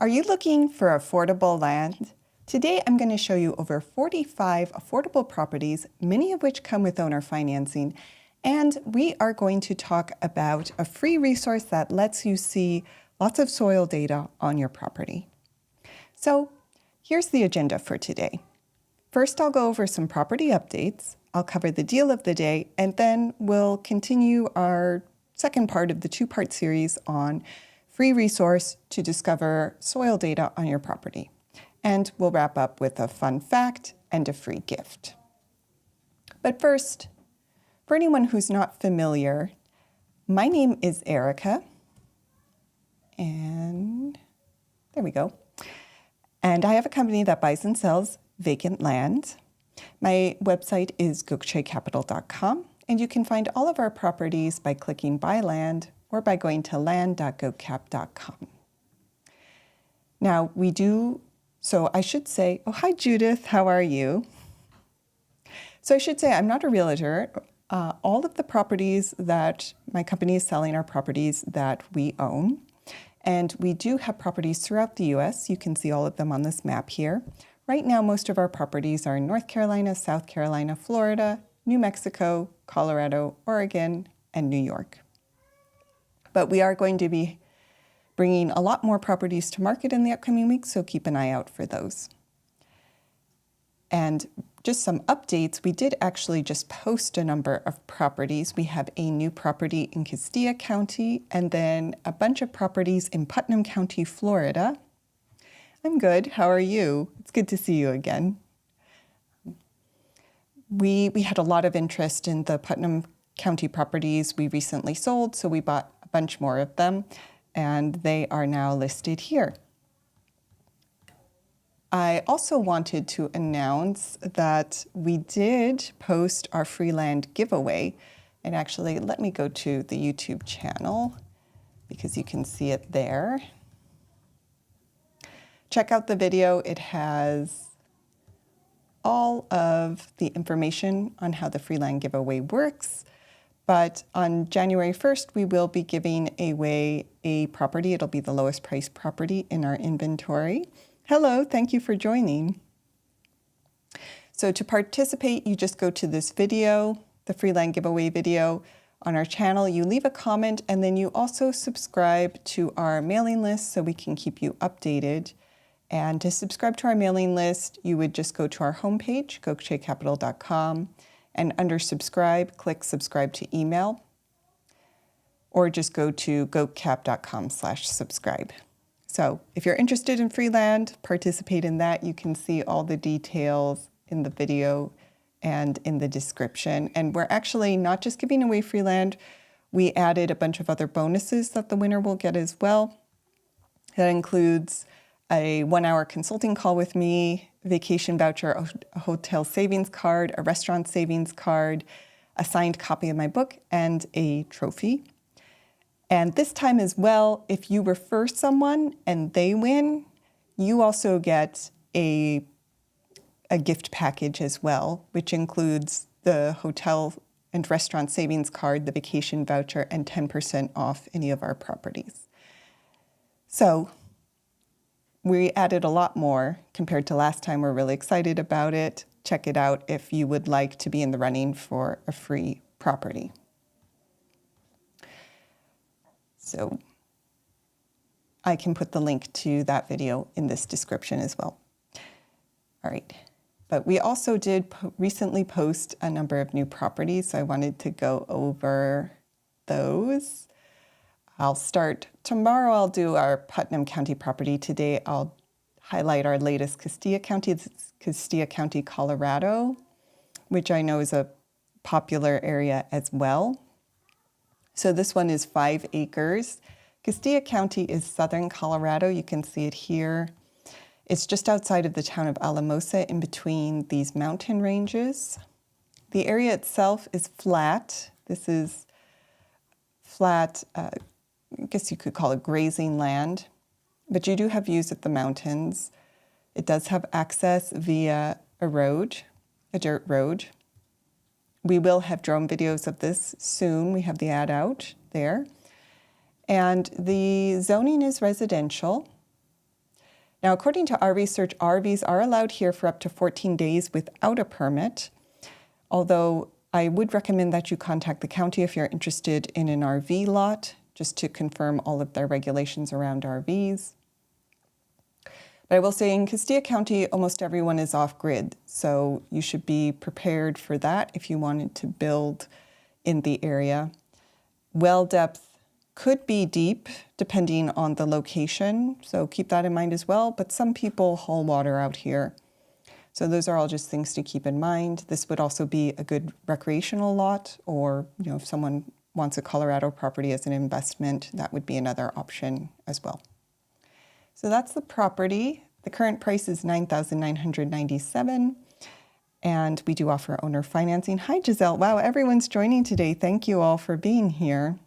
Are you looking for affordable land? Today I'm going to show you over 45 affordable properties, many of which come with owner financing, and we are going to talk about a free resource that lets you see lots of soil data on your property. So here's the agenda for today. First, I'll go over some property updates. I'll cover the deal of the day, and then we'll continue our second part of the two-part series on free resource to discover soil data on your property. And we'll wrap up with a fun fact and a free gift. But first, for anyone who's not familiar, my name is Erica, and there we go. And I have a company that buys and sells vacant land. My website is gokchecapital.com, and you can find all of our properties by clicking Buy Land or by going to land.gokcap.com. Now, I should say, oh, hi, Judith, how are you? So I should say I'm not a realtor. All of the properties that my company is selling are properties that we own. And we do have properties throughout the U.S. You can see all of them on this map here. Right now, most of our properties are in North Carolina, South Carolina, Florida, New Mexico, Colorado, Oregon, and New York. But we are going to be bringing a lot more properties to market in the upcoming weeks, so keep an eye out for those. And just some updates, we did actually just post a number of properties. We have a new property in Castilla County and then a bunch of properties in Putnam County, Florida. I'm good. How are you? It's good to see you again. We had a lot of interest in the Putnam County properties we recently sold, so we bought a bunch more of them, and they are now listed here. I also wanted to announce that we did post our free land giveaway, and actually let me go to the YouTube channel because you can see it there. Check out the video. It has all of the information on how the free land giveaway works. But on January 1st, we will be giving away a property. It'll be the lowest price property in our inventory. Hello, thank you for joining. So to participate, you just go to this video, the free land giveaway video on our channel. You leave a comment, and then you also subscribe to our mailing list so we can keep you updated. And to subscribe to our mailing list, you would just go to our homepage, gokchecapital.com, and under subscribe, click subscribe to email, or just go to gokcap.com/subscribe. So if you're interested in free land, participate in that. You can see all the details in the video and in the description. And we're actually not just giving away free land, we added a bunch of other bonuses that the winner will get as well. That includes a 1-hour consulting call with me, vacation voucher, a hotel savings card, a restaurant savings card, a signed copy of my book, and a trophy. And this time as well, if you refer someone and they win, you also get a gift package as well, which includes the hotel and restaurant savings card, the vacation voucher, and 10% off any of our properties. So we added a lot more compared to last time. We're really excited about it. Check it out if you would like to be in the running for a free property. So I can put the link to that video in this description as well. All right, but we also did recently post a number of new properties, so I wanted to go over those. I'll start tomorrow. I'll do our Putnam County property. Today I'll highlight our latest Castilla County. It's Castilla County, Colorado, which I know is a popular area as well. So this one is 5 acres. Castilla County is southern Colorado. You can see it here. It's just outside of the town of Alamosa, in between these mountain ranges. The area itself is flat. This is flat, I guess you could call it grazing land, but you do have views of the mountains. It does have access via a road, a dirt road. We will have drone videos of this soon. We have the ad out there. And the zoning is residential. Now, according to our research, RVs are allowed here for up to 14 days without a permit, although I would recommend that you contact the county if you're interested in an RV lot, just to confirm all of their regulations around RVs. But I will say in Castilla County, almost everyone is off-grid, so you should be prepared for that if you wanted to build in the area. Well depth could be deep depending on the location, so keep that in mind as well, but some people haul water out here. So those are all just things to keep in mind. This would also be a good recreational lot, or if someone wants a Colorado property as an investment, that would be another option as well. So that's the property. The current price is $9,997, and we do offer owner financing. Hi, Giselle. Wow, everyone's joining today. Thank you all for being here.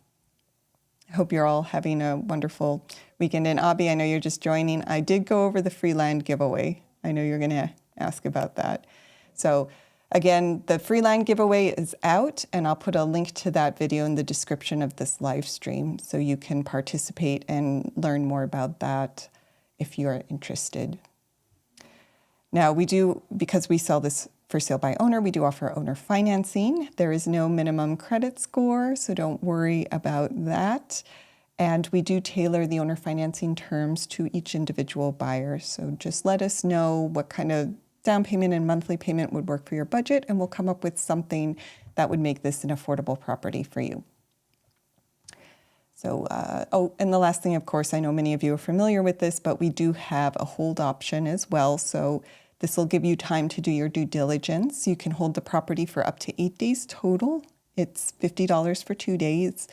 I hope you're all having a wonderful weekend. And Abby, I know you're just joining. I did go over the free land giveaway. I know you're going to ask about that. So again, the free land giveaway is out, and I'll put a link to that video in the description of this live stream so you can participate and learn more about that if you're interested. Now, we do, because we sell this for sale by owner, we do offer owner financing. There is no minimum credit score, so don't worry about that. And we do tailor the owner financing terms to each individual buyer. So just let us know what kind of down payment and monthly payment would work for your budget, and we'll come up with something that would make this an affordable property for you. So, and the last thing, of course, I know many of you are familiar with this, but we do have a hold option as well. So this will give you time to do your due diligence. You can hold the property for up to 8 days total. It's $50 for 2 days.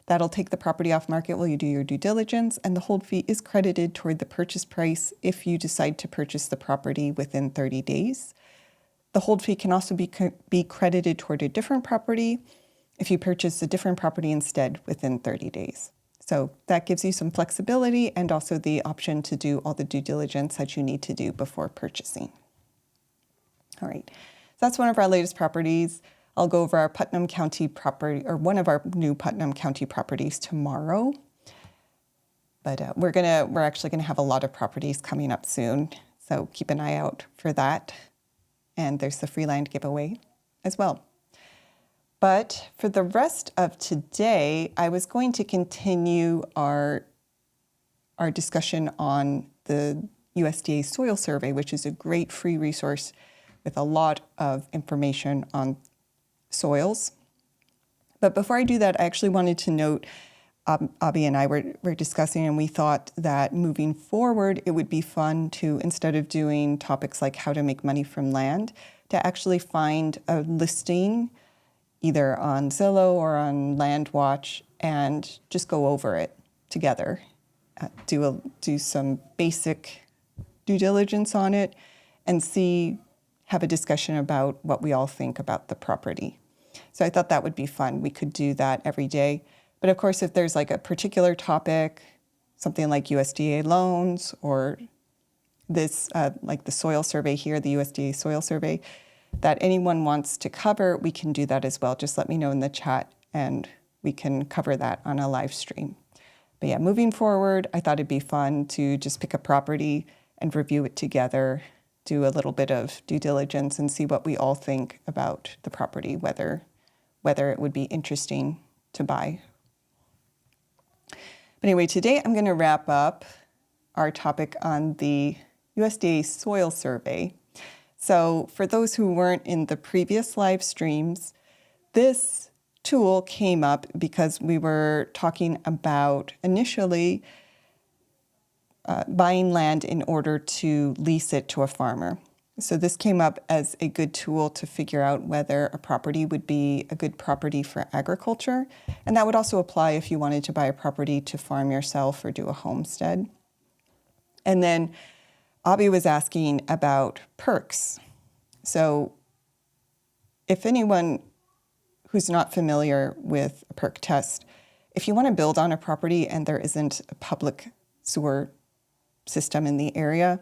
That'll take the property off market while you do your due diligence, and the hold fee is credited toward the purchase price if you decide to purchase the property within 30 days. The hold fee can also be credited toward a different property if you purchase a different property instead within 30 days. So that gives you some flexibility and also the option to do all the due diligence that you need to do before purchasing. All right, so that's one of our latest properties. I'll go over our Putnam County property, or one of our new Putnam County properties tomorrow. But we're actually gonna have a lot of properties coming up soon, so keep an eye out for that. And there's the free land giveaway as well. But for the rest of today, I was going to continue our discussion on the USDA Soil Survey, which is a great free resource with a lot of information on soils. But before I do that, I actually wanted to note, Abby and I were discussing, and we thought that moving forward, it would be fun to, instead of doing topics like how to make money from land, to actually find a listing either on Zillow or on LandWatch and just go over it together. Do some basic due diligence on it and have a discussion about what we all think about the property. So I thought that would be fun. We could do that every day. But of course, if there's like a particular topic, something like USDA loans or this, like the soil survey here, the USDA soil survey, that anyone wants to cover, we can do that as well. Just let me know in the chat and we can cover that on a live stream. But yeah, moving forward, I thought it'd be fun to just pick a property and review it together, do a little bit of due diligence and see what we all think about the property, whether it would be interesting to buy. But anyway, today I'm going to wrap up our topic on the USDA soil survey. So for those who weren't in the previous live streams, this tool came up because we were talking about initially buying land in order to lease it to a farmer. So this came up as a good tool to figure out whether a property would be a good property for agriculture. And that would also apply if you wanted to buy a property to farm yourself or do a homestead. And then Abby was asking about perks. So if anyone who's not familiar with a perk test, if you want to build on a property and there isn't a public sewer system in the area,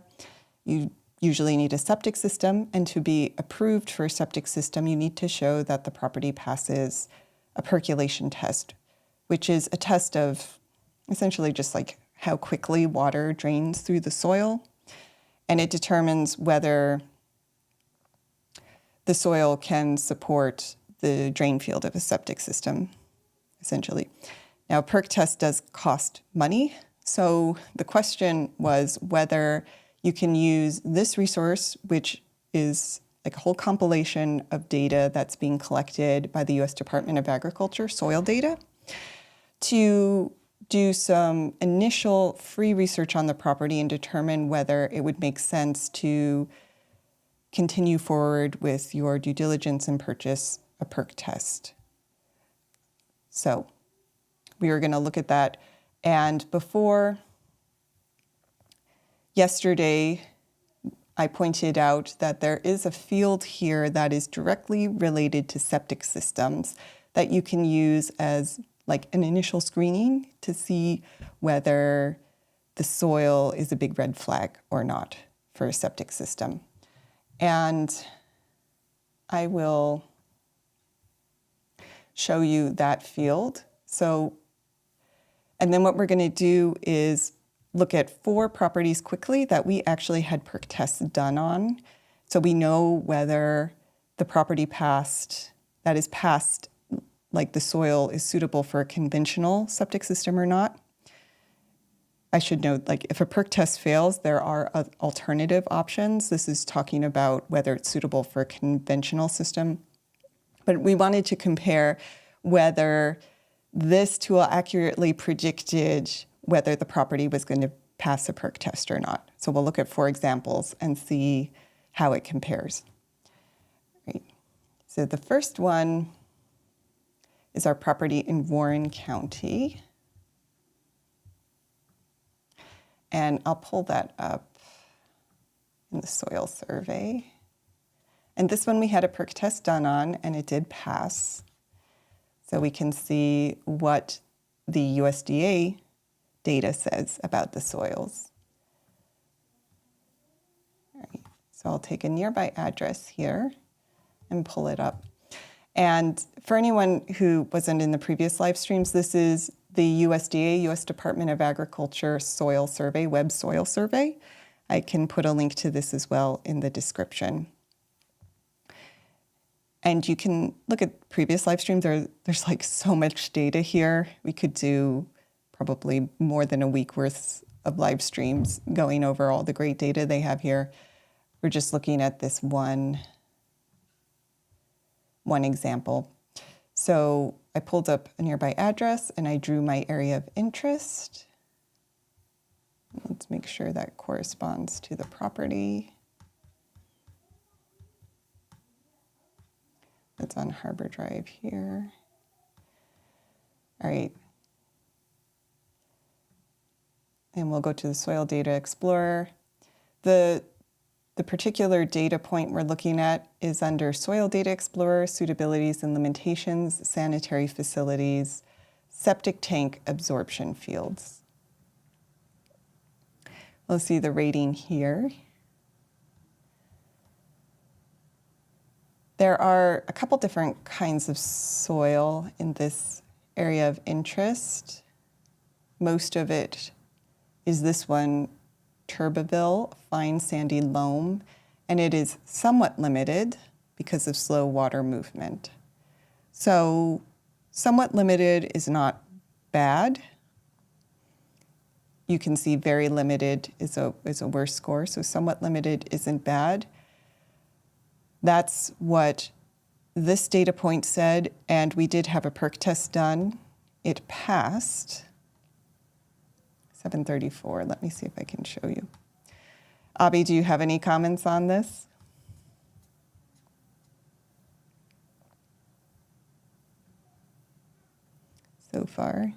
you usually need a septic system. And to be approved for a septic system, you need to show that the property passes a percolation test, which is a test of essentially just like how quickly water drains through the soil. and it determines whether the soil can support the drain field of a septic system, essentially. Now, a perk test does cost money, so the question was whether you can use this resource, which is like a whole compilation of data that's being collected by the U.S. Department of Agriculture, soil data, to do some initial free research on the property and determine whether it would make sense to continue forward with your due diligence and purchase a perk test. So we are going to look at that. And before yesterday, I pointed out that there is a field here that is directly related to septic systems that you can use as like an initial screening to see whether the soil is a big red flag or not for a septic system. And I will show you that field. So, and then what we're going to do is look at 4 properties quickly that we actually had perk tests done on. So we know whether the property passed, like the soil is suitable for a conventional septic system or not. I should note, like if a perk test fails, there are alternative options. This is talking about whether it's suitable for a conventional system. But we wanted to compare whether this tool accurately predicted whether the property was going to pass a perk test or not. So we'll look at 4 examples and see how it compares. Right. So the first one is our property in Warren County. And I'll pull that up in the soil survey. And this one we had a perk test done on, and it did pass. So we can see what the USDA data says about the soils. All right. So I'll take a nearby address here and pull it up. And for anyone who wasn't in the previous live streams, this is the USDA, U.S. Department of Agriculture Soil Survey, Web Soil Survey. I can put a link to this as well in the description. And you can look at previous live streams. There's like so much data here. We could do probably more than a week worth of live streams going over all the great data they have here. We're just looking at this one example. So I pulled up a nearby address and I drew my area of interest. Let's make sure that corresponds to the property. That's on Harbor Drive here. All right. And we'll go to the Soil Data Explorer. The particular data point we're looking at is under Soil Data Explorer, Suitabilities and Limitations, Sanitary Facilities, Septic Tank Absorption Fields. We'll see the rating here. There are a couple different kinds of soil in this area of interest. Most of it is this one, Turbeville, fine sandy loam, and it is somewhat limited because of slow water movement. So somewhat limited is not bad. You can see very limited is a worse score, so somewhat limited isn't bad. That's what this data point said, and we did have a perk test done. It passed. 734. Let me see if I can show you. Abby, do you have any comments on this? So far.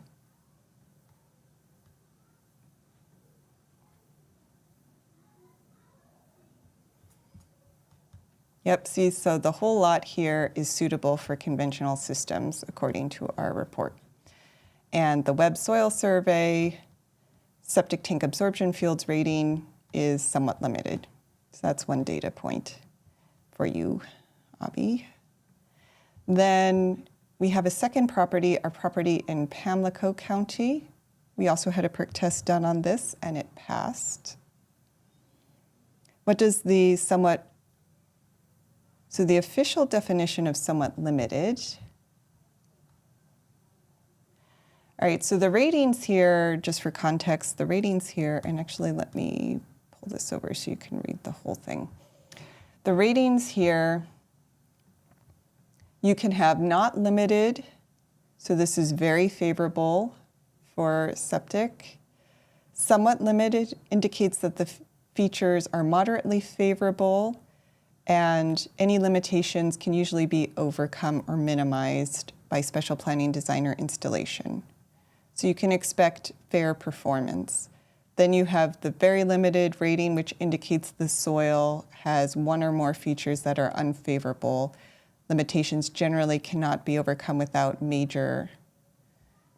Yep, see, so the whole lot here is suitable for conventional systems according to our report. And the Web Soil Survey, Septic Tank Absorption Fields rating is somewhat limited. So that's one data point for you, Abby. Then we have a second property, our property in Pamlico County. We also had a perk test done on this and it passed. what does the somewhat, so the official definition of somewhat limited. All right, so the ratings here, just for context, the ratings here, and actually let me pull this over so you can read the whole thing. The ratings here, you can have not limited, so this is very favorable for septic. Somewhat limited indicates that the features are moderately favorable, and any limitations can usually be overcome or minimized by special planning, design, or installation. So you can expect fair performance. Then you have the very limited rating, which indicates the soil has one or more features that are unfavorable. Limitations generally cannot be overcome without major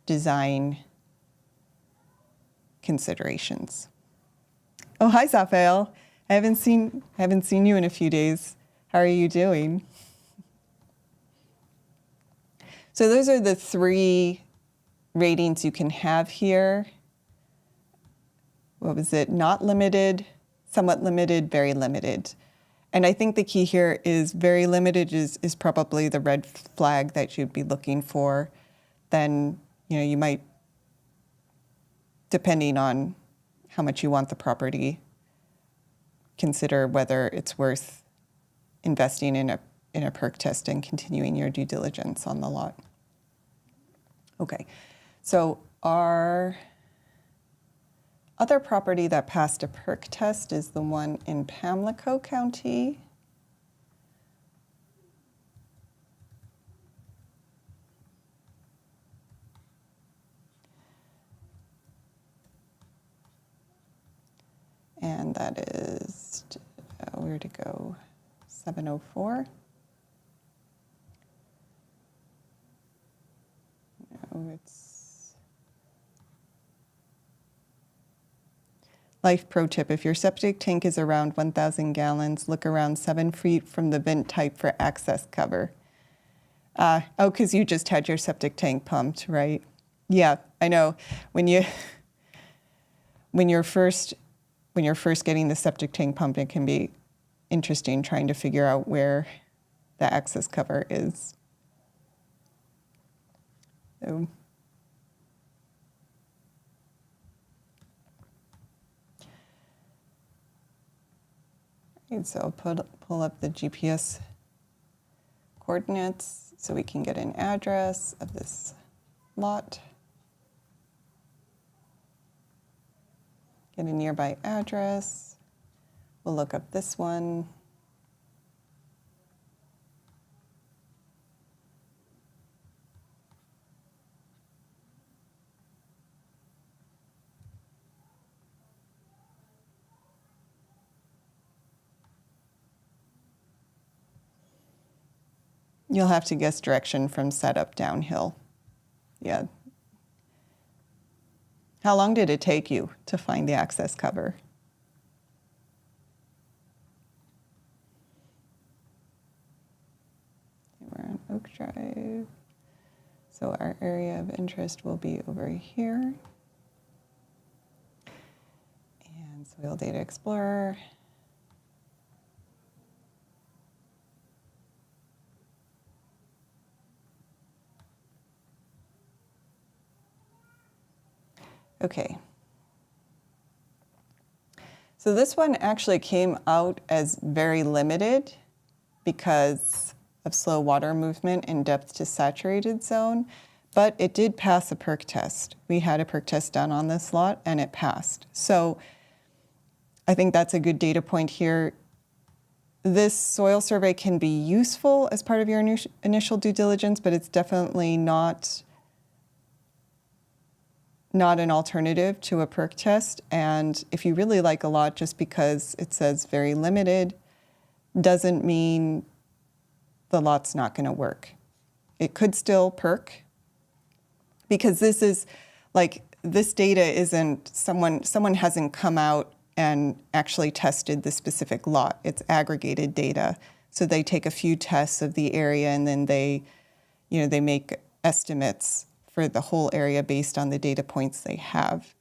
design considerations. Oh, hi, Zaphael. I haven't seen you in a few days. How are you doing? So those are the three ratings you can have here. What was it? Not limited, somewhat limited, very limited. And I think the key here is very limited is probably the red flag that you'd be looking for. Then, you might, depending on how much you want the property, consider whether it's worth investing in a perk test and continuing your due diligence on the lot. Okay, so our other property that passed a perk test is the one in Pamlico County. And that is, where to go, 704. No, it's life pro tip. If your septic tank is around 1,000 gallons, look around 7 feet from the vent type for access cover. Oh, because you just had your septic tank pumped, right? Yeah, I know. When you're first getting the septic tank pumped, it can be interesting trying to figure out where the access cover is. So, and so I'll pull up the GPS coordinates so we can get an address of this lot. Get a nearby address. We'll look up this one. You'll have to guess direction from setup downhill. Yeah. How long did it take you to find the access cover? We're on Oak Drive. So our area of interest will be over here. And Soil Data Explorer. Okay. So this one actually came out as very limited because of slow water movement in depth to saturated zone, but it did pass a perk test. We had a perk test done on this lot and it passed. So I think that's a good data point here. This soil survey can be useful as part of your initial due diligence, but it's definitely not an alternative to a perk test. And if you really like a lot, just because it says very limited doesn't mean the lot's not going to work. It could still perk, because this is like, this data isn't, someone hasn't come out and actually tested the specific lot. It's aggregated data. So they take a few tests of the area and then they make estimates for the whole area based on the data points they have.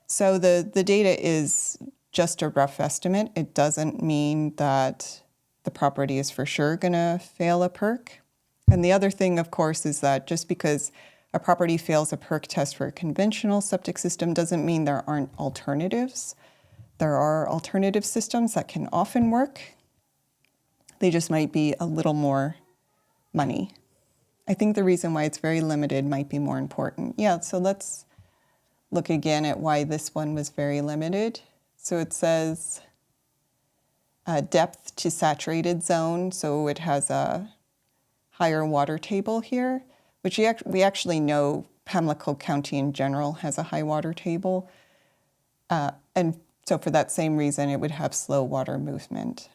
So the data is just a rough estimate. It doesn't mean that the property is for sure going to fail a perk. And the other thing, of course, is that just because a property fails a perk test for a conventional septic system doesn't mean there aren't alternatives. There are alternative systems that can often work. They just might be a little more money. I think the reason why it's very limited might be more important. Yeah, so let's look again at why this one was very limited. So it says depth to saturated zone, so it has a higher water table here, which we actually know Pamlico County in general has a high water table. And so for that same reason, it would have slow water movement.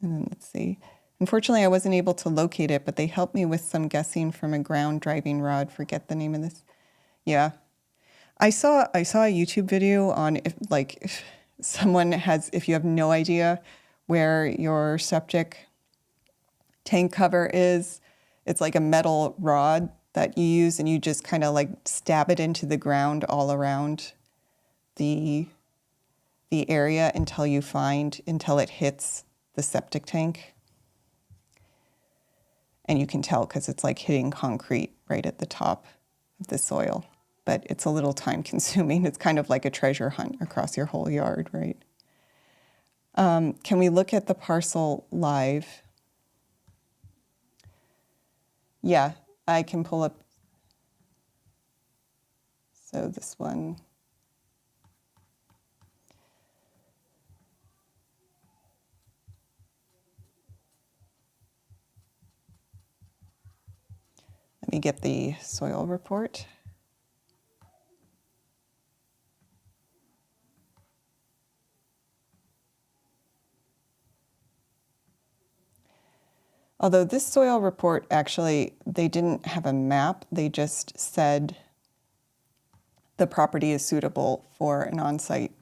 And then let's see. Unfortunately, I wasn't able to locate it, but they helped me with some guessing from a ground driving rod. Forget the name of this. Yeah. I saw a YouTube video on if someone has, if you have no idea where your septic tank cover is, it's like a metal rod that you use and you just kind of like stab it into the ground all around the area until it hits the septic tank. And you can tell because it's like hitting concrete right at the top of the soil. But it's a little time consuming. It's kind of like a treasure hunt across your whole yard, right? Can we look at the parcel live? Yeah, I can pull up. So this one. Let me get the soil report. Although this soil report, actually, they didn't have a map. They just said the property is suitable for an on-site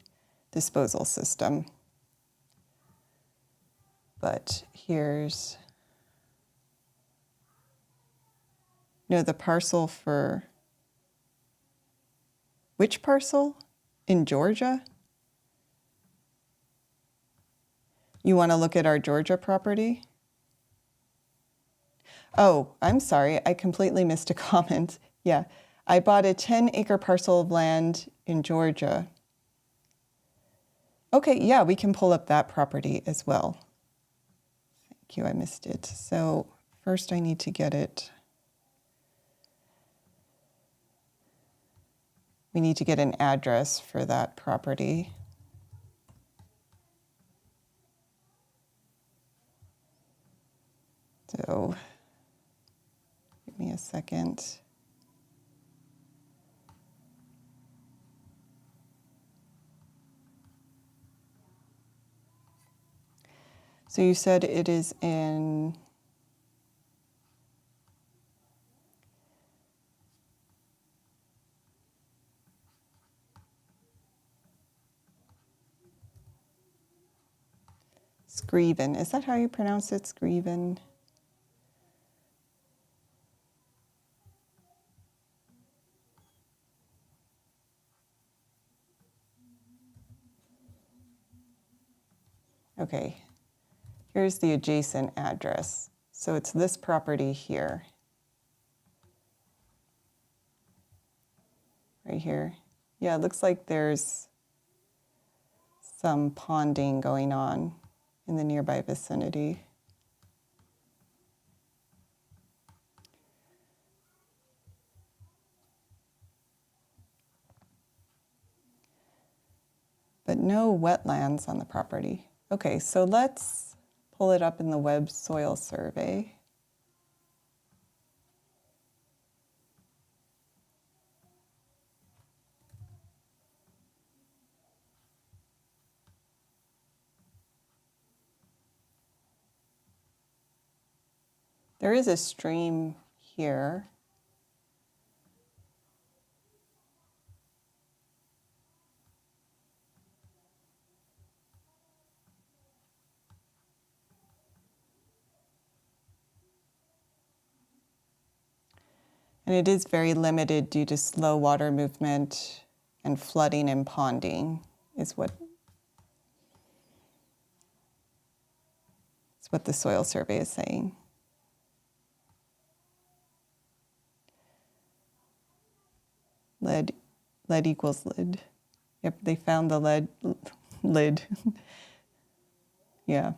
disposal system. But here's, no, the parcel for, which parcel? In Georgia? You want to look at our Georgia property? Oh, I'm sorry, I completely missed a comment. Yeah, I bought a 10-acre parcel of land in Georgia. Okay, yeah, we can pull up that property as well. Thank you, I missed it. So first I need to get it. We need to get an address for that property. So give me a second. So you said it is in Screven. Is that how you pronounce it, Screven? Okay, here's the adjacent address. So it's this property here. Right here. Yeah, it looks like there's some ponding going on in the nearby vicinity. But no wetlands on the property. Okay, so let's pull it up in the Web Soil Survey. There is a stream here. And it is very limited due to slow water movement and flooding and ponding is what the soil survey is saying. Lead equals lid. Yep, they found the lead lid. Yeah.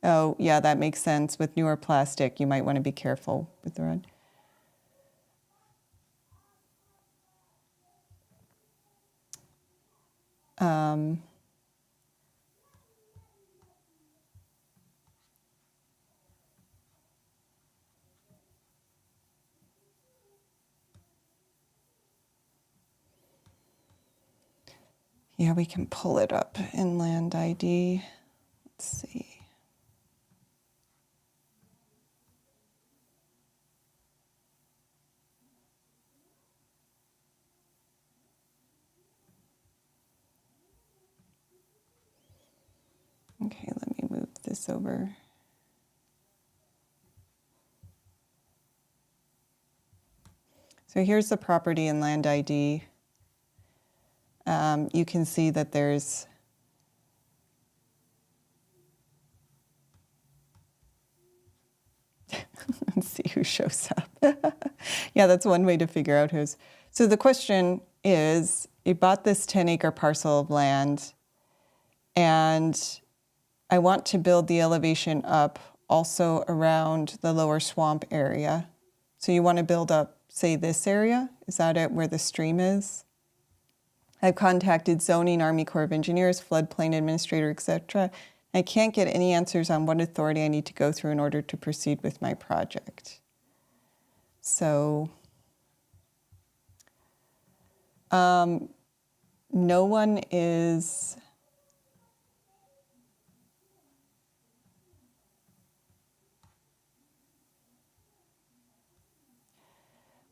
Oh, yeah, that makes sense. With newer plastic, you might want to be careful with the lead. Yeah, we can pull it up in Land ID. Let's see. Okay, let me move this over. So here's the property in Land ID. You can see that there's let's see who shows up. Yeah, that's one way to figure out who's. So the question is, you bought this 10-acre parcel of land, and I want to build the elevation up also around the lower swamp area. So you want to build up, say, this area? Is that it, where the stream is? I've contacted zoning, Army Corps of Engineers, floodplain administrator, etc. I can't get any answers on what authority I need to go through in order to proceed with my project. So no one is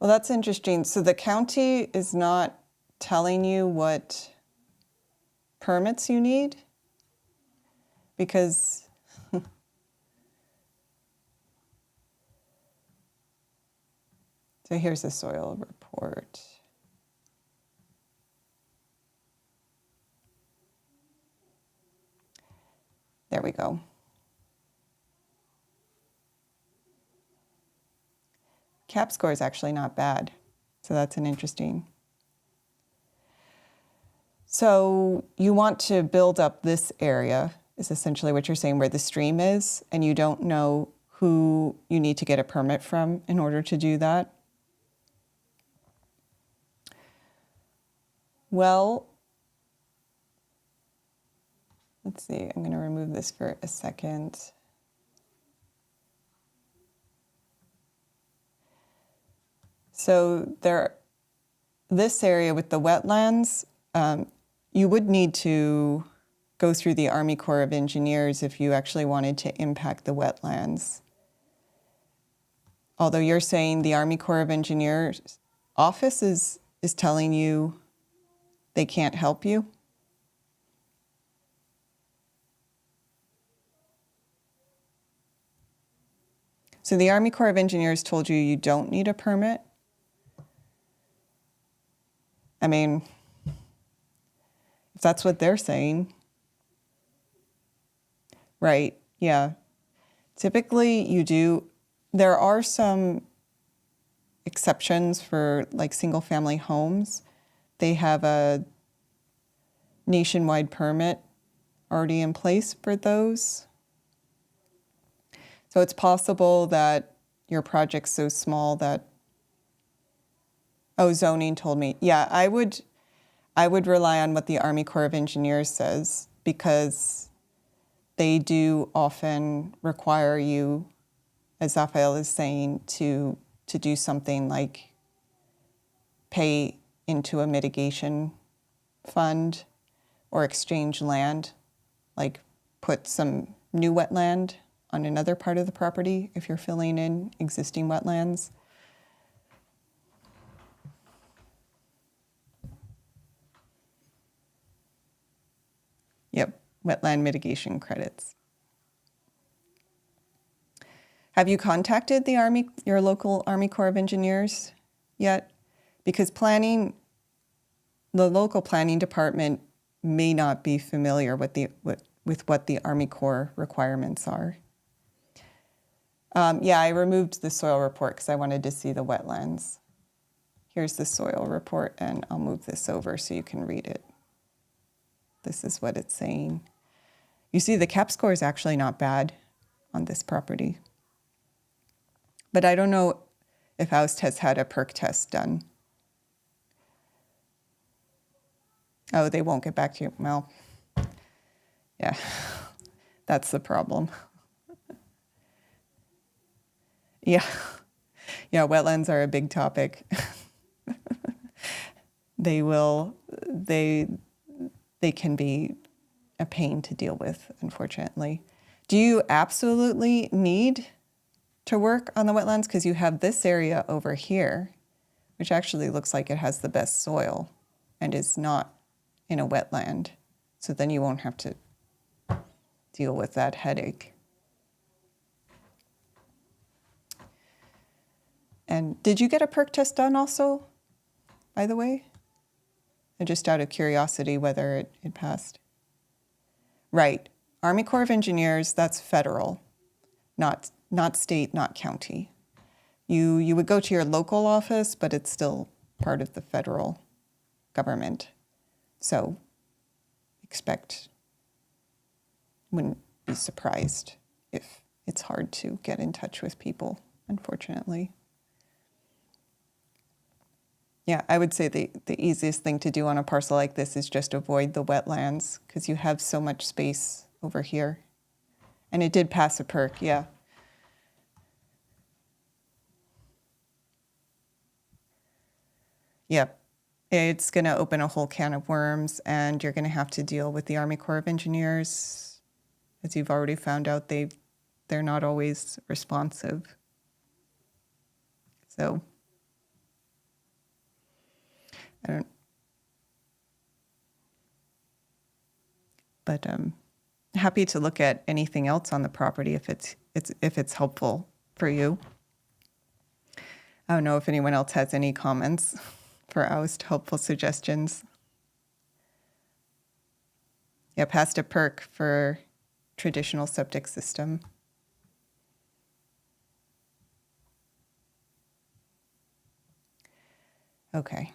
well, that's interesting. So the county is not telling you what permits you need, because so here's the soil report. There we go. CAP score is actually not bad, so that's an interesting. So you want to build up this area, is essentially what you're saying, where the stream is, and you don't know who you need to get a permit from in order to do that? Well, let's see, I'm going to remove this for a second. So this area with the wetlands, you would need to go through the Army Corps of Engineers if you actually wanted to impact the wetlands. Although you're saying the Army Corps of Engineers office is telling you they can't help you? So the Army Corps of Engineers told you you don't need a permit? I mean, if that's what they're saying. Right, yeah. Typically you do. There are some exceptions for like single family homes. They have a nationwide permit already in place for those. So it's possible that your project's so small that, oh, zoning told me. Yeah, I would rely on what the Army Corps of Engineers says, because they do often require you, as Raphael is saying, to do something like pay into a mitigation fund or exchange land, like put some new wetland on another part of the property if you're filling in existing wetlands. Yep, wetland mitigation credits. Have you contacted the Army, your local Army Corps of Engineers yet? Because planning, the local planning department may not be familiar with what the Army Corps requirements are. Yeah, I removed the soil report because I wanted to see the wetlands. Here's the soil report, and I'll move this over so you can read it. This is what it's saying. You see the CAP score is actually not bad on this property. But I don't know if Oust has had a perk test done. Oh, they won't get back to you. Well, yeah, that's the problem. Yeah, wetlands are a big topic. They can be a pain to deal with, unfortunately. Do you absolutely need to work on the wetlands? Because you have this area over here, which actually looks like it has the best soil and is not in a wetland. So then you won't have to deal with that headache. And did you get a perk test done also, by the way? And just out of curiosity whether it passed. Right. Army Corps of Engineers, that's federal, not state, not county. You would go to your local office, but it's still part of the federal government. So wouldn't be surprised if it's hard to get in touch with people, unfortunately. Yeah, I would say the easiest thing to do on a parcel like this is just avoid the wetlands because you have so much space over here. And it did pass a perk, yeah. Yep. It's going to open a whole can of worms, and you're going to have to deal with the Army Corps of Engineers. As you've already found out, they're not always responsive. So I don't, but happy to look at anything else on the property if it's helpful for you. I don't know if anyone else has any comments for Oust, helpful suggestions. Yeah, passed a perk for traditional septic system. Okay.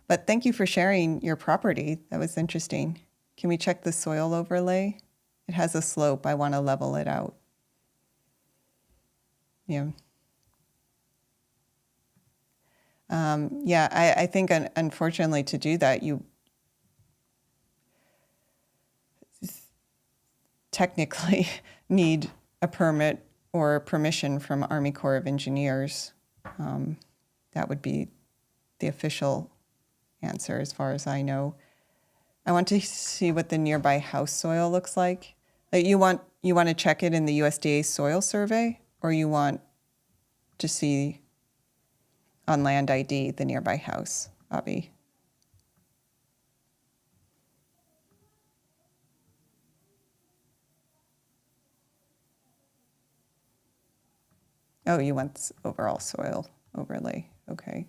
But thank you for sharing your property. That was interesting. Can we check the soil overlay? It has a slope. I want to level it out. Yeah. Yeah, I think unfortunately to do that, you technically need a permit or permission from Army Corps of Engineers. That would be the official answer as far as I know. I want to see what the nearby house soil looks like. You want to check it in the USDA soil survey, or you want to see on Land ID the nearby house, Bobby? Oh, you want overall soil overlay. Okay.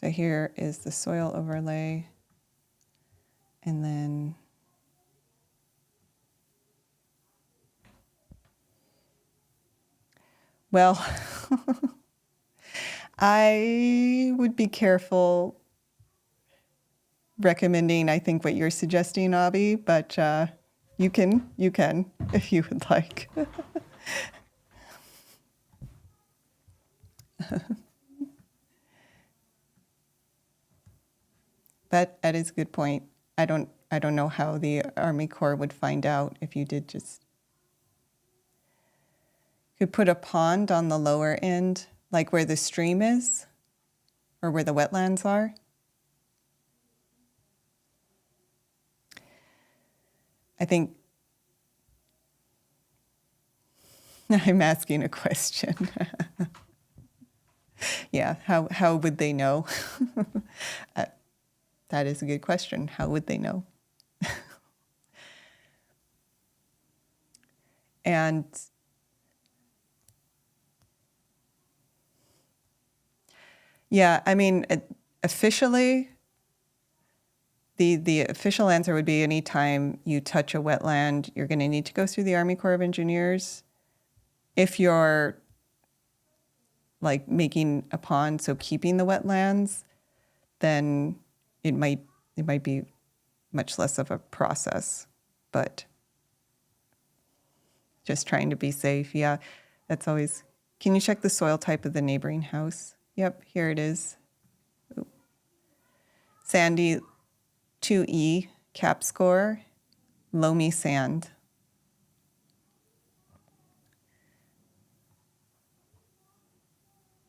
So here is the soil overlay. And then well, I would be careful recommending, I think, what you're suggesting, Abby, but you can if you would like. That is a good point. I don't know how the Army Corps would find out if you did just could put a pond on the lower end, like where the stream is or where the wetlands are. I think I'm asking a question. Yeah, how would they know? Uh, that is a good question. How would they know? And yeah, I mean, officially, the official answer would be anytime you touch a wetland, you're going to need to go through the Army Corps of Engineers. If you're like making a pond, so keeping the wetlands, then it might be much less of a process, but just trying to be safe. Yeah, that's always. Can you check the soil type of the neighboring house? Yep, here it is. Ooh. Sandy 2E cap score, loamy sand.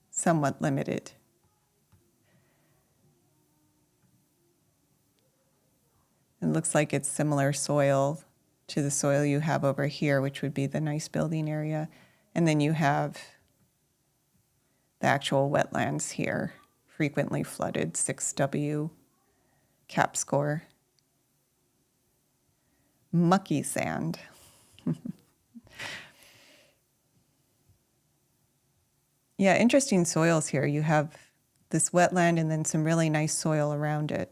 Somewhat limited. It looks like it's similar soil to the soil you have over here, which would be the nice building area. And then you have the actual wetlands here, frequently flooded, 6W cap score. Mucky sand. Yeah, interesting soils here. You have this wetland and then some really nice soil around it.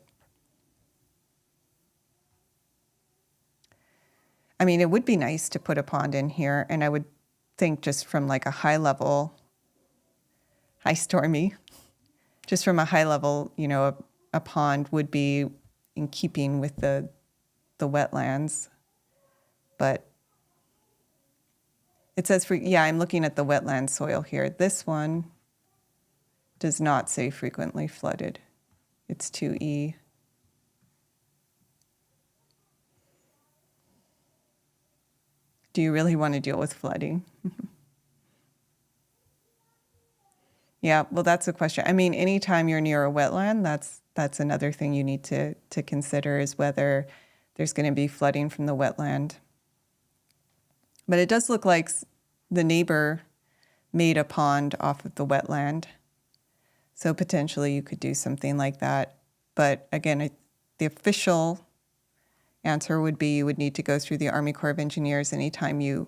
I mean, it would be nice to put a pond in here, and I would think just from like a high level, hi Stormy, just from a high level, you know, a pond would be in keeping with the wetlands. But it says yeah, I'm looking at the wetland soil here. This one does not say frequently flooded. It's 2E. Do you really want to deal with flooding? Yeah, well, that's a question. I mean, anytime you're near a wetland, that's another thing you need to consider is whether there's going to be flooding from the wetland. But it does look like the neighbor made a pond off of the wetland. So potentially you could do something like that. But again, the official answer would be you would need to go through the Army Corps of Engineers anytime you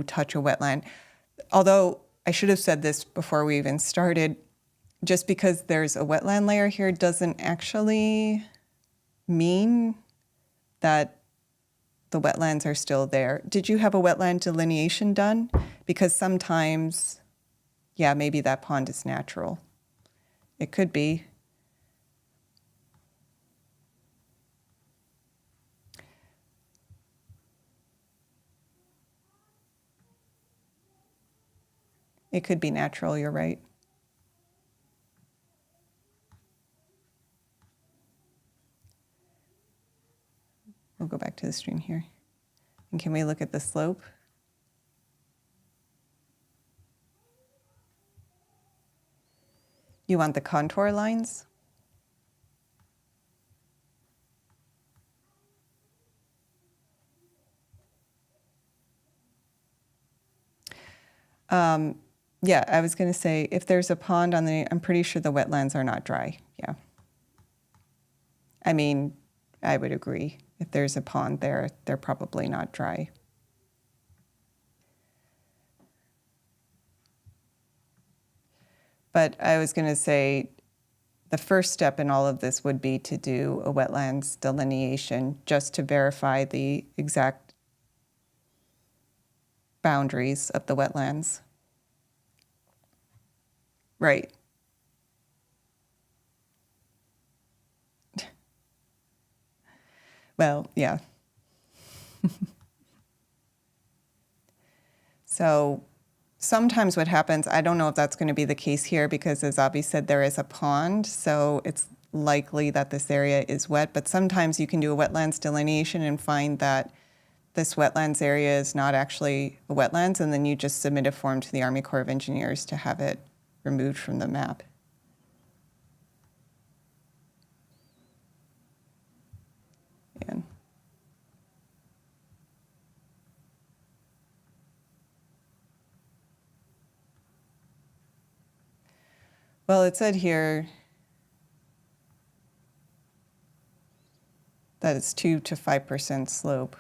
touch a wetland. Although I should have said this before we even started, just because there's a wetland layer here doesn't actually mean that the wetlands are still there. Did you have a wetland delineation done? Because sometimes, yeah, maybe that pond is natural. It could be. It could be natural, you're right. We'll go back to the stream here. And can we look at the slope? You want the contour lines? Yeah, I was going to say, if there's a pond on I'm pretty sure the wetlands are not dry. Yeah. I mean, I would agree. If there's a pond there, they're probably not dry. But I was going to say, the first step in all of this would be to do a wetlands delineation just to verify the exact boundaries of the wetlands. Right. Well, yeah. So sometimes what happens, I don't know if that's going to be the case here because as Avi said, there is a pond, so it's likely that this area is wet, but sometimes you can do a wetlands delineation and find that this wetlands area is not actually a wetlands, and then you just submit a form to the Army Corps of Engineers to have it removed from the map. And Well, it said here that it's 2 to 5% slope.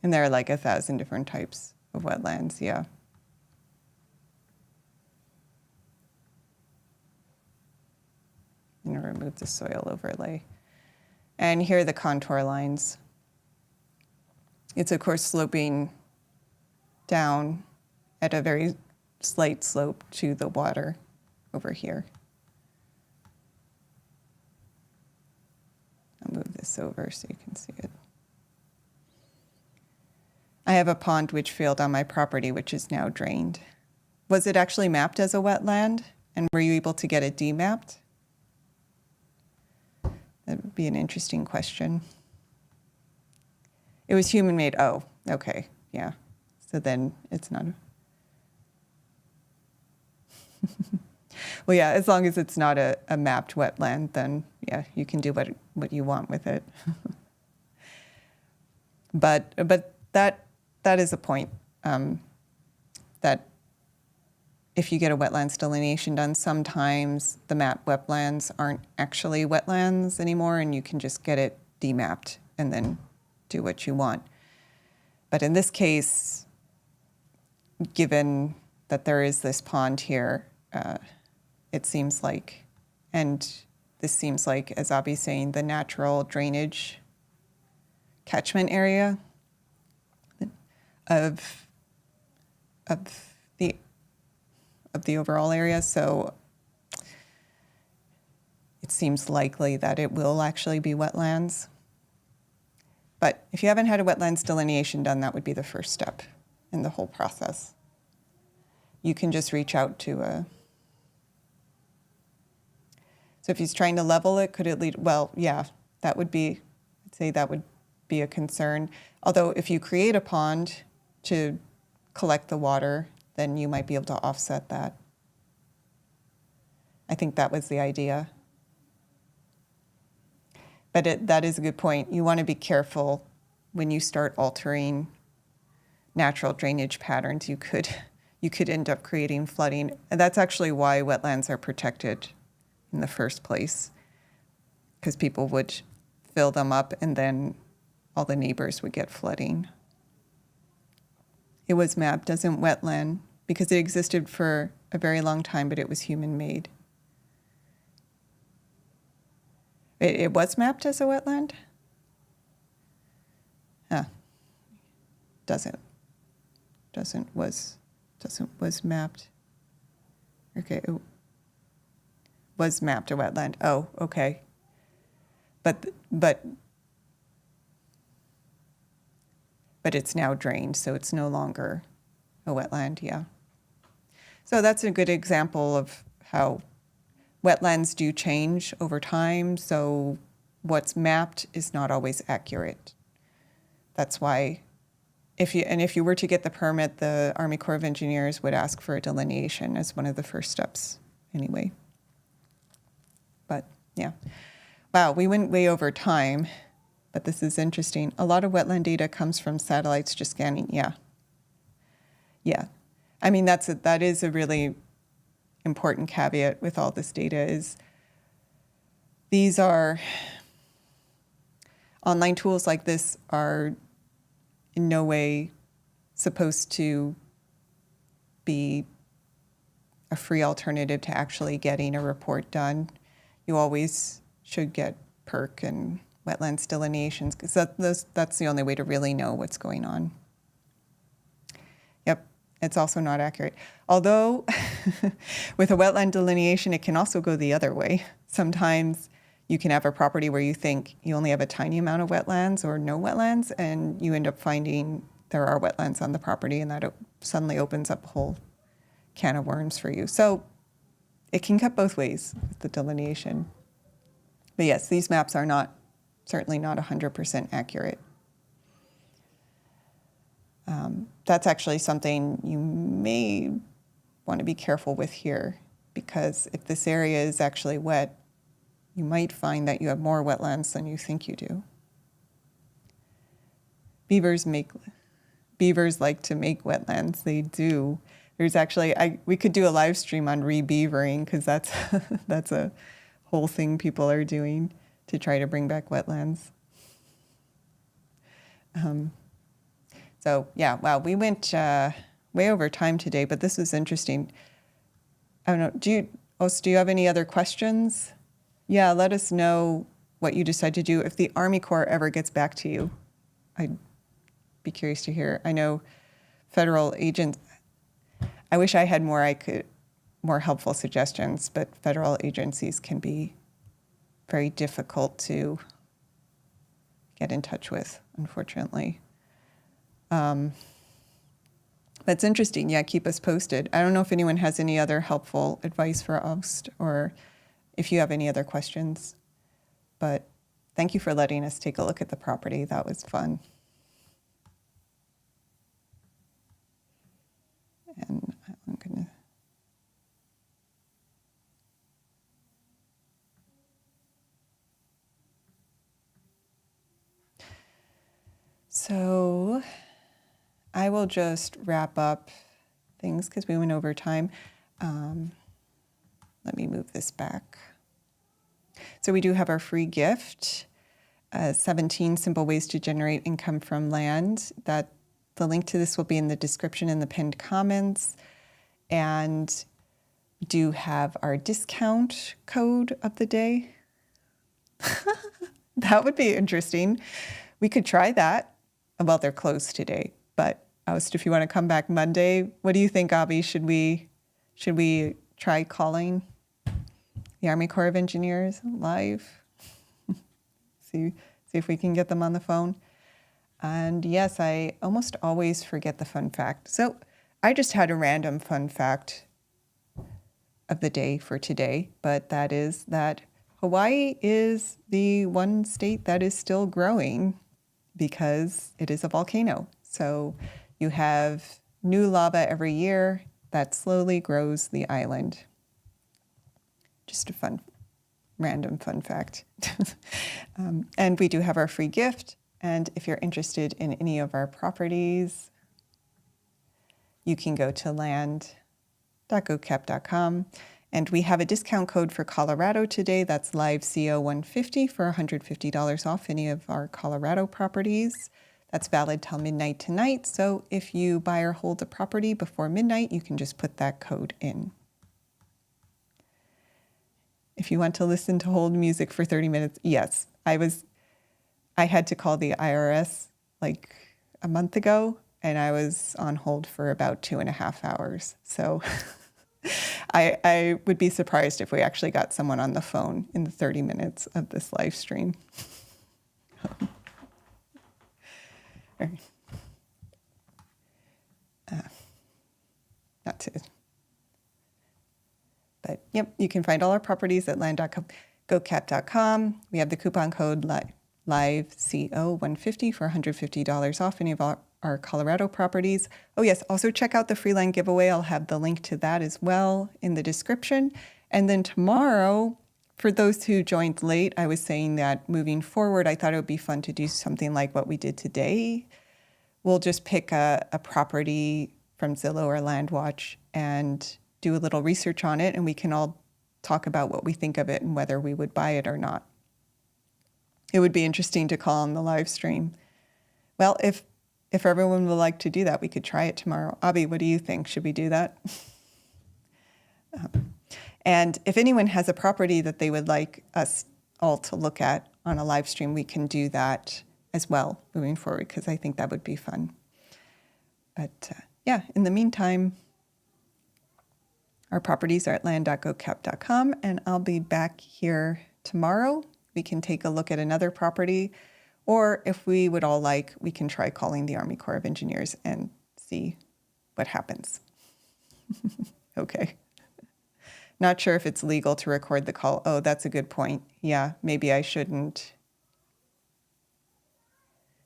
And there are like 1,000 different types of wetlands, yeah. I'm going to remove the soil overlay. And here are the contour lines. It's of course sloping down at a very slight slope to the water over here. I'll move this over so you can see it. I have a pond which failed on my property, which is now drained. Was it actually mapped as a wetland? And were you able to get it demapped? That would be an interesting question. It was human-made. Oh, okay, yeah. So then it's not. Well, yeah, as long as it's not a mapped wetland, then yeah, you can do what you want with it. But that is a point, that if you get a wetlands delineation done, sometimes the mapped wetlands aren't actually wetlands anymore, and you can just get it demapped and then do what you want. But in this case, given that there is this pond here, it seems like, and this seems like, as Abby's saying, the natural drainage catchment area of the overall area. So it seems likely that it will actually be wetlands. But if you haven't had a wetlands delineation done, that would be the first step in the whole process. You can just reach out to a. So if he's trying to level it, could it lead? Well, yeah, that would be, I'd say that would be a concern. Although if you create a pond to collect the water, then you might be able to offset that. I think that was the idea. But that is a good point. You want to be careful when you start altering natural drainage patterns. You could end up creating flooding. And that's actually why wetlands are protected in the first place, because people would fill them up and then all the neighbors would get flooding. It was mapped as a wetland because it existed for a very long time, but it was human-made. It was mapped as a wetland? Was mapped. Okay, it was mapped a wetland. Oh, okay. But it's now drained, so it's no longer a wetland, yeah. So that's a good example of how wetlands do change over time, so what's mapped is not always accurate. That's why if you were to get the permit, the Army Corps of Engineers would ask for a delineation as one of the first steps anyway. But yeah. Wow, we went way over time, but this is interesting. A lot of wetland data comes from satellites just scanning, yeah. Yeah, I mean, that is a really important caveat with all this data is these are online tools like this are in no way supposed to be a free alternative to actually getting a report done. You always should get PERC and wetlands delineations because that's the only way to really know what's going on. Yep, it's also not accurate. Although with a wetland delineation, it can also go the other way. Sometimes you can have a property where you think you only have a tiny amount of wetlands or no wetlands, and you end up finding there are wetlands on the property, and that suddenly opens up a whole can of worms for you. So it can cut both ways with the delineation. But yes, these maps are certainly not 100% accurate. That's actually something you may want to be careful with here, because if this area is actually wet, you might find that you have more wetlands than you think you do. Beavers make beavers like to make wetlands. They do. There's actually, we could do a live stream on re-beavering because that's, that's a whole thing people are doing to try to bring back wetlands. So yeah, wow, we went way over time today, but this was interesting. I don't know, do you have any other questions? Yeah, let us know what you decide to do. If the Army Corps ever gets back to you, I'd be curious to hear. I know federal agents, I wish I had more helpful suggestions, but federal agencies can be very difficult to get in touch with, unfortunately. But it's interesting. Yeah, keep us posted. I don't know if anyone has any other helpful advice for us or if you have any other questions. But thank you for letting us take a look at the property. That was fun. And I'm going to... So I will just wrap up things because we went over time. Let me move this back. So we do have our free gift, 17 simple ways to generate income from land. That the link to this will be in the description in the pinned comments. And we do have our discount code of the day. That would be interesting. We could try that. Well, they're closed today, but if you want to come back Monday, what do you think, Abby? Should we try calling the Army Corps of Engineers live? see if we can get them on the phone. And yes, I almost always forget the fun fact. So I just had a random fun fact of the day for today, but that is that Hawaii is the one state that is still growing because it is a volcano. So you have new lava every year that slowly grows the island. Just a random fun fact. And we do have our free gift. And if you're interested in any of our properties, you can go to land.gocap.com. And we have a discount code for Colorado today. That's LiveCO150 for $150 off any of our Colorado properties. That's valid till midnight tonight. So if you buy or hold a property before midnight, you can just put that code in. If you want to listen to hold music for 30 minutes, yes. I had to call the IRS like a month ago, and I was on hold for about 2.5 hours. So I would be surprised if we actually got someone on the phone in the 30 minutes of this live stream. Not to, but yep, you can find all our properties at land.gocap.com. We have the coupon code LiveCO150 for $150 off any of our Colorado properties. Oh yes, also check out the free land giveaway. I'll have the link to that as well in the description. And then tomorrow, for those who joined late, I was saying that moving forward, I thought it would be fun to do something like what we did today. We'll just pick a property from Zillow or LandWatch and do a little research on it, and we can all talk about what we think of it and whether we would buy it or not. It would be interesting to call on the live stream. Well, if everyone would like to do that, we could try it tomorrow. Abby, what do you think? Should we do that? And if anyone has a property that they would like us all to look at on a live stream, we can do that as well moving forward, because I think that would be fun. But yeah, in the meantime, our properties are at land.gocap.com, and I'll be back here tomorrow. We can take a look at another property, or if we would all like, we can try calling the Army Corps of Engineers and see what happens. Okay. Not sure if it's legal to record the call. Oh, that's a good point. Yeah, maybe I shouldn't.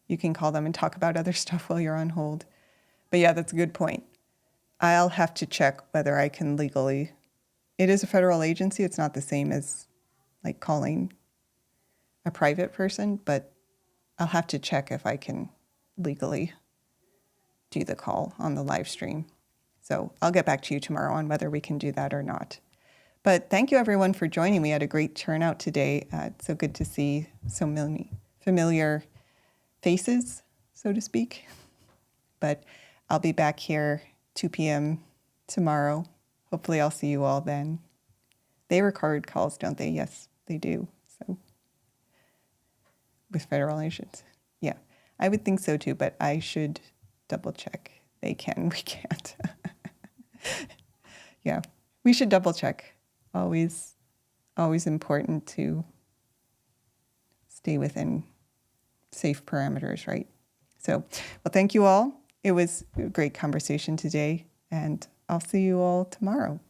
You can call them and talk about other stuff while you're on hold. But yeah, that's a good point. I'll have to check whether I can legally. It is a federal agency. It's not the same as like calling a private person, but I'll have to check if I can legally do the call on the live stream. So I'll get back to you tomorrow on whether we can do that or not. But thank you everyone for joining. We had a great turnout today. It's so good to see so many familiar faces, so to speak. But I'll be back here 2 p.m. tomorrow. Hopefully I'll see you all then. They record calls, don't they? Yes, they do. So with federal agents. Yeah, I would think so too, but I should double check. They can, we can't. Yeah, we should double check. Always important to stay within safe parameters, right? So, well, thank you all. It was a great conversation today, and I'll see you all tomorrow.